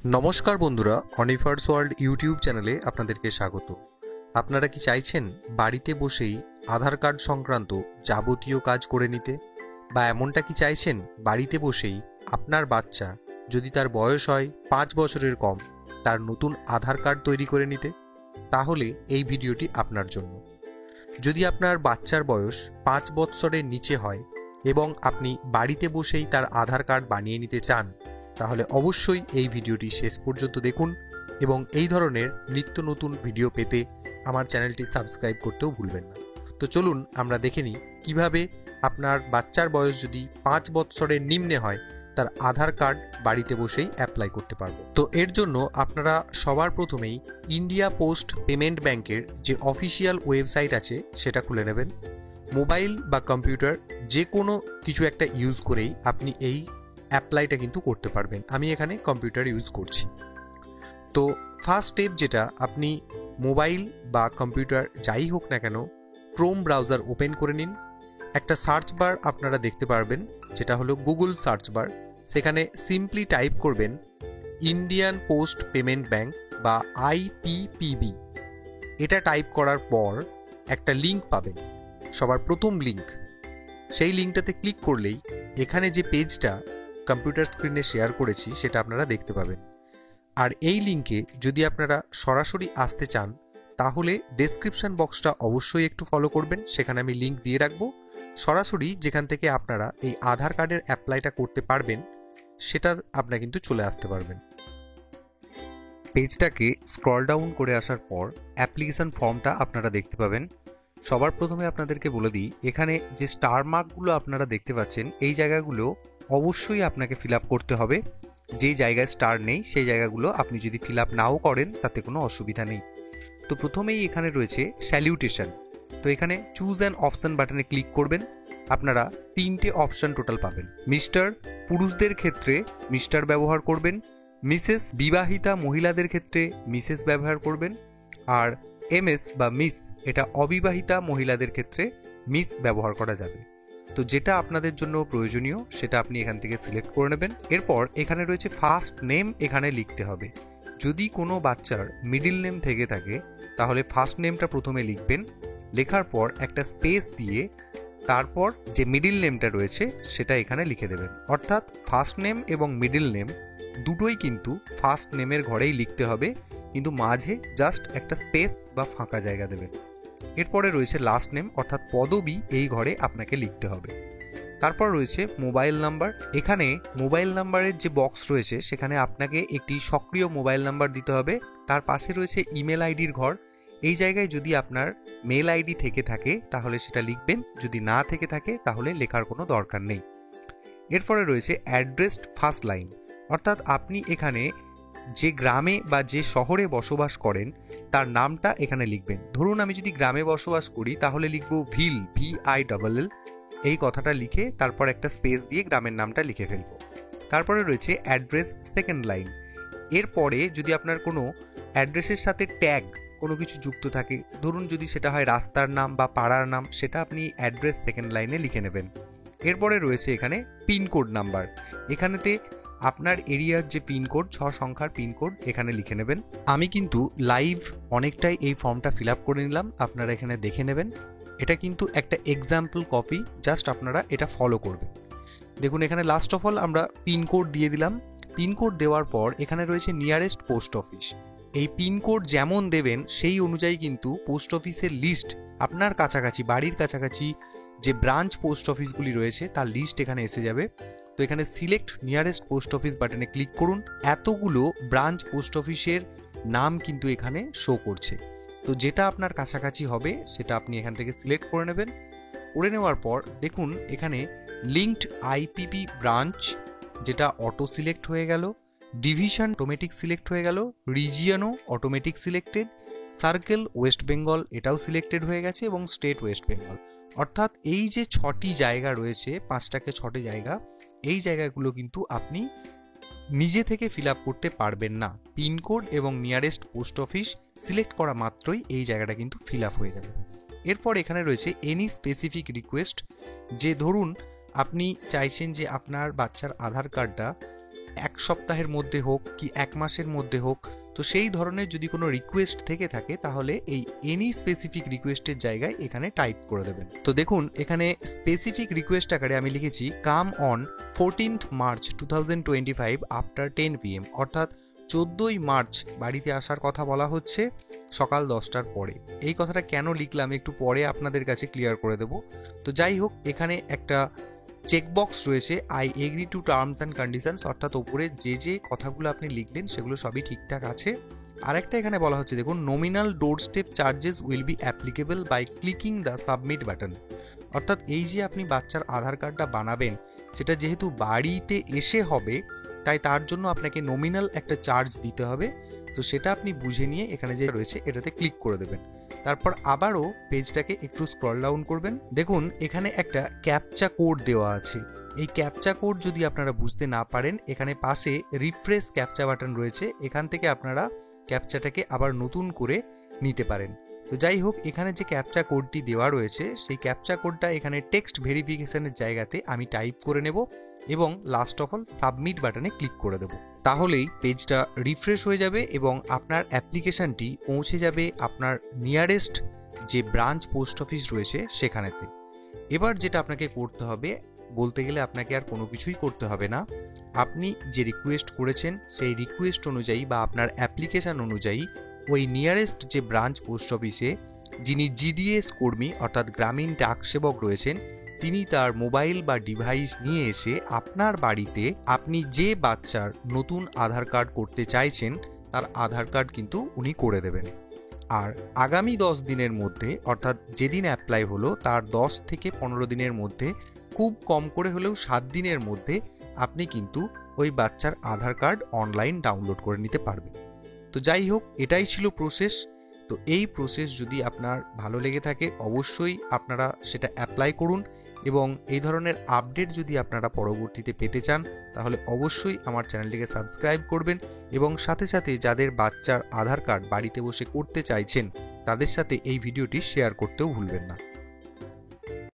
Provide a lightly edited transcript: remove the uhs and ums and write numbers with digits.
নমস্কার বন্ধুরা, অনিফার্স world YouTube চ্যানেলে আপনাদেরকে স্বাগত। আপনারা কি চাইছেন বাড়িতে বসেই আধার কার্ড সংক্রান্ত যাবতীয় কাজ করে নিতে, বা এমনটা কি চাইছেন বাড়িতে বসেই আপনার বাচ্চা যদি তার বয়স হয় 5 বছরের কম তার নতুন আধার কার্ড তৈরি করে নিতে? তাহলে এই ভিডিওটি আপনার জন্য। যদি আপনার বাচ্চার বয়স 5 বছরের নিচে হয় এবং আপনি বাড়িতে বসেই তার আধার কার্ড বানিয়ে নিতে চান, তাহলে অবশ্যই এই ভিডিওটি শেষ পর্যন্ত দেখুন এবং এই ধরনের নিত্য নতুন ভিডিও পেতে আমার চ্যানেলটি সাবস্ক্রাইব করতেও ভুলবেন না। তো চলুন আমরা দেখে নিই কীভাবে আপনার বাচ্চার বয়স যদি 5 বছরের নিম্নে হয় তার আধার কার্ড বাড়িতে বসেই অ্যাপ্লাই করতে পারবো। তো এর জন্য আপনারা সবার প্রথমেই ইন্ডিয়া পোস্ট পেমেন্ট ব্যাংকের যে অফিসিয়াল ওয়েবসাইট আছে সেটা খুলে নেবেন। মোবাইল বা কম্পিউটার যে কোনো কিছু একটা ইউজ করেই আপনি এই অ্যাপ্লাইটা কিন্তু করতে পারবেন। আমি এখানে কম্পিউটার ইউজ করছি। তো ফার্স্ট স্টেপ যেটা, আপনি মোবাইল বা কম্পিউটার যাই হোক না কেন ক্রোম ব্রাউজার ওপেন করে নিন। একটা সার্চ বার আপনারা দেখতে পারবেন, যেটা হলো গুগল সার্চ বার। সেখানে সিম্পলি টাইপ করবেন ইন্ডিয়ান পোস্ট পেমেন্ট ব্যাংক বা আইপিপিবি। এটা টাইপ করার পর একটা লিঙ্ক পাবেন, সবার প্রথম লিঙ্ক। সেই লিঙ্কটাতে ক্লিক করলেই এখানে যে পেজটা কম্পিউটার স্ক্রিনে শেয়ার করেছি সেটা আপনারা দেখতে পাবেন। আর এই লিঙ্কে যদি আপনারা সরাসরি আসতে চান তাহলে ডেসক্রিপশন বক্সটা অবশ্যই একটু ফলো করবেন, সেখানে আমি লিঙ্ক দিয়ে রাখবো। সরাসরি যেখান থেকে আপনারা এই আধার কার্ডের অ্যাপ্লাইটা করতে পারবেন সেটা আপনারা কিন্তু চলে আসতে পারবেন। পেজটাকে স্ক্রল ডাউন করে আসার পর অ্যাপ্লিকেশন ফর্মটা আপনারা দেখতে পাবেন। সবার প্রথমে আপনাদেরকে বলে দিই, এখানে যে স্টার মার্কগুলো আপনারা দেখতে পাচ্ছেন এই জায়গাগুলো অবশ্যই আপনাকে ফিল আপ করতে হবে। যে জায়গায় স্টার নেই সেই জায়গাগুলো আপনি যদি ফিল আপ নাও করেন তাতে কোনো অসুবিধা নেই। তো প্রথমেই এখানে রয়েছে স্যালিউটেশন। তো এখানে চুজ অ্যান অপশন বাটনে ক্লিক করবেন। আপনারা 3টে অপশন টোটাল পাবেন। মিস্টার পুরুষদের ক্ষেত্রে মিস্টার ব্যবহার করবেন, মিসেস বিবাহিতা মহিলাদের ক্ষেত্রে মিসেস ব্যবহার করবেন, আর এমএস বা মিস এটা অবিবাহিতা মহিলাদের ক্ষেত্রে মিস ব্যবহার করা যাবে। তো যেটা আপনাদের জন্য প্রয়োজনীয় সেটা আপনি এখান থেকে সিলেক্ট করে নেবেন। এরপর এখানে রয়েছে ফার্স্ট নেম, এখানে লিখতে হবে। যদি কোনো বাচ্চার মিডিল নেম থেকে থাকে তাহলে ফার্স্ট নেমটা প্রথমে লিখবেন, লেখার পর একটা স্পেস দিয়ে তারপর যে মিডিল নেমটা রয়েছে সেটা এখানে লিখে দেবেন। অর্থাৎ ফার্স্ট নেম এবং মিডিল নেম দুটোই কিন্তু ফার্স্ট নেমের ঘরেই লিখতে হবে, কিন্তু মাঝে জাস্ট একটা স্পেস বা ফাঁকা জায়গা দেবেন। এরপরে রয়েছে লাস্ট নেম, অর্থাৎ পদবি এই ঘরে আপনাকে লিখতে হবে। তারপর রয়েছে মোবাইল নাম্বার। এখানে মোবাইল নাম্বারের যে বক্স রয়েছে সেখানে আপনাকে একটি সক্রিয় মোবাইল নাম্বার দিতে হবে। তার পাশে রয়েছে ইমেল আইডির ঘর। এই জায়গায় যদি আপনার মেল আইডি থেকে থাকে তাহলে সেটা লিখবেন, যদি না থেকে থাকে তাহলে লেখার কোনো দরকার নেই। এরপরে রয়েছে অ্যাড্রেস ফার্স্ট লাইন, অর্থাৎ আপনি এখানে যে গ্রামে বা যে শহরে বসবাস করেন তার নামটা এখানে লিখবেন। ধরুন আমি যদি গ্রামে বসবাস করি তাহলে লিখব ভিল, VILL, এই কথাটা লিখে তারপর একটা স্পেস দিয়ে গ্রামের নামটা লিখে ফেলবো। তারপরে রয়েছে অ্যাড্রেস সেকেন্ড লাইন। এরপরে যদি আপনার কোনো অ্যাড্রেসের সাথে ট্যাগ কোনো কিছু যুক্ত থাকে, ধরুন যদি সেটা হয় রাস্তার নাম বা পাড়ার নাম, সেটা আপনি অ্যাড্রেস সেকেন্ড লাইনে লিখে নেবেন। এরপরে রয়েছে এখানে পিনকোড নাম্বার। এখানেতে আপনার এরিয়ার যে পিনকোড, 6 সংখ্যার পিনকোড এখানে লিখে নেবেন। আমি কিন্তু লাইভ অনেকটাই এই ফর্মটা ফিল আপ করে নিলাম, আপনারা এখানে দেখে নেবেন। এটা কিন্তু একটা এক্সাম্পল কপি, জাস্ট আপনারা এটা ফলো করবেন। দেখুন এখানে লাস্ট অফ অল আমরা পিনকোড দিয়ে দিলাম। পিনকোড দেওয়ার পর এখানে রয়েছে নিয়ারেস্ট পোস্ট অফিস। এই পিনকোড যেমন দেবেন সেই অনুযায়ী কিন্তু পোস্ট অফিসের লিস্ট আপনার কাছাকাছি, বাড়ির কাছাকাছি যে ব্রাঞ্চ পোস্ট অফিসগুলি রয়েছে তার লিস্ট এখানে এসে যাবে। তো এখানে সিলেক্ট নিয়ারেস্ট পোস্ট অফিস বাটনে ক্লিক করুন। এতগুলো ব্রাঞ্চ পোস্ট অফিসের নাম কিন্তু এখানে শো করছে। তো যেটা আপনার কাছাকাছি হবে সেটা আপনি এখান থেকে সিলেক্ট করে নেবেন। করে নেওয়ার পর দেখুন এখানে লিঙ্কড আইপিপি ব্রাঞ্চ, যেটা অটো সিলেক্ট হয়ে গেল, ডিভিশন অটোমেটিক সিলেক্ট হয়ে গেল, রিজিয়নও automatic selected, circle West Bengal এটাও সিলেক্টেড হয়ে গেছে, এবং স্টেট ওয়েস্ট বেঙ্গল। অর্থাৎ এই যে 6টি জায়গা রয়েছে, 5টাকে 6টি জায়গা, এই জায়গাগুলো কিন্তু আপনি নিজে থেকে ফিল আপ করতে পারবেন না। পিনকোড এবং নিয়ারেস্ট পোস্ট অফিস সিলেক্ট করা মাত্রই এই জায়গাটা কিন্তু ফিল আপ হয়ে যাবে। এরপর এখানে রয়েছে এনি স্পেসিফিক রিকোয়েস্ট। যে ধরুন আপনি চাইছেন যে আপনার বাচ্চার আধার কার্ডটা 1 সপ্তাহের মধ্যে হোক কি 1 মাসের মধ্যে হোক, তো সেই ধরনের যদি কোনো রিকোয়েস্ট থেকে থাকে তাহলে এই এনি স্পেসিফিক রিকোয়েস্টের জায়গায় এখানে টাইপ করে দেবেন। তো দেখুন এখানে স্পেসিফিক রিকোয়েস্ট আকারে আমি লিখেছি come on 14th March 2025 after 10 PM, অর্থাৎ 14ই মার্চ বাড়িতে আসার কথা বলা হচ্ছে সকাল 10টার পরে। এই কথাটা কেন লিখলাম একটু পরে আপনাদের কাছে ক্লিয়ার করে দেব। তো যাই হোক, এখানে একটা চেকবক্স রয়েছে I agree to terms and conditions, অর্থাৎ ওপরে যে যে কথাগুলো আপনি লিখলেন সেগুলো সবই ঠিকঠাক আছে। আরেকটা এখানে বলা হচ্ছে দেখুন, nominal door step charges will be applicable by clicking the submit button, অর্থাৎ এই যে আপনি বাচ্চার আধার কার্ডটা বানাবেন সেটা যেহেতু বাড়িতে এসে হবে তাই তার জন্য আপনাকে নমিনাল একটা চার্জ দিতে হবে। তো সেটা আপনি বুঝে নিয়ে এখানে যে রয়েছে এটাতে ক্লিক করে দেবেন। তারপর আবারও পেজটাকে একটু স্ক্রল ডাউন করবেন। দেখুন এখানে একটা ক্যাপচা কোড দেওয়া আছে। এই ক্যাপচা কোড যদি আপনারা বুঝতে না পারেন, এখানে পাশে রিফ্রেশ ক্যাপচা বাটন রয়েছে, এখান থেকে আপনারা ক্যাপচাটাকে আবার নতুন করে নিতে পারেন। তো যাই হোক, এখানে যে ক্যাপচা কোডটি দেওয়া রয়েছে সেই ক্যাপচা কোডটা এখানে টেক্সট ভেরিফিকেশনের জায়গাতে আমি টাইপ করে নেব এবং লাস্ট অফ অল সাবমিট বাটনে ক্লিক করে দেব। তাহলেই পেজটা রিফ্রেশ হয়ে যাবে এবং আপনার অ্যাপ্লিকেশনটি পৌঁছে যাবে আপনার নিয়ারেস্ট যে ব্রাঞ্চ পোস্ট অফিস রয়েছে সেখানেতে। এবার যেটা আপনাকে করতে হবে, বলতে গেলে আপনাকে আর কোনো কিছুই করতে হবে না। আপনি যে রিকোয়েস্ট করেছেন সেই রিকোয়েস্ট অনুযায়ী বা আপনার অ্যাপ্লিকেশন অনুযায়ী ওই নিয়ারেস্ট যে ব্রাঞ্চ পোস্ট অফিসে যিনি জিডিএস কর্মী অর্থাৎ গ্রামীণ ডাক সেবক রয়েছেন, তিনি তার মোবাইল বা ডিভাইস নিয়ে এসে আপনার বাড়িতে আপনি যে বাচ্চার নতুন আধার কার্ড করতে চাইছেন তার আধার কার্ড কিন্তু উনি করে দেবেন। আর আগামী 10 দিনের মধ্যে, অর্থাৎ যেদিন অ্যাপ্লাই হলো তার 10 থেকে 15 দিনের মধ্যে, খুব কম করে হলেও 7 দিনের মধ্যে আপনি কিন্তু ওই বাচ্চার আধার কার্ড অনলাইন ডাউনলোড করে নিতে পারবেন। তো যাই হোক, এটাই ছিল প্রসেস। তো এই প্রসেস যদি আপনার ভালো লেগে থাকে অবশ্যই আপনারা সেটা অ্যাপ্লাই করুন এবং এই ধরনের আপডেট যদি আপনারা পরবর্তীতে পেতে চান তাহলে অবশ্যই আমার চ্যানেলটিকে সাবস্ক্রাইব করবেন এবং সাথে সাথে যাদের বাচ্চার আধার কার্ড বাড়িতে বসে করতে চাইছেন তাদের সাথে এই ভিডিওটি শেয়ার করতেও ভুলবেন না।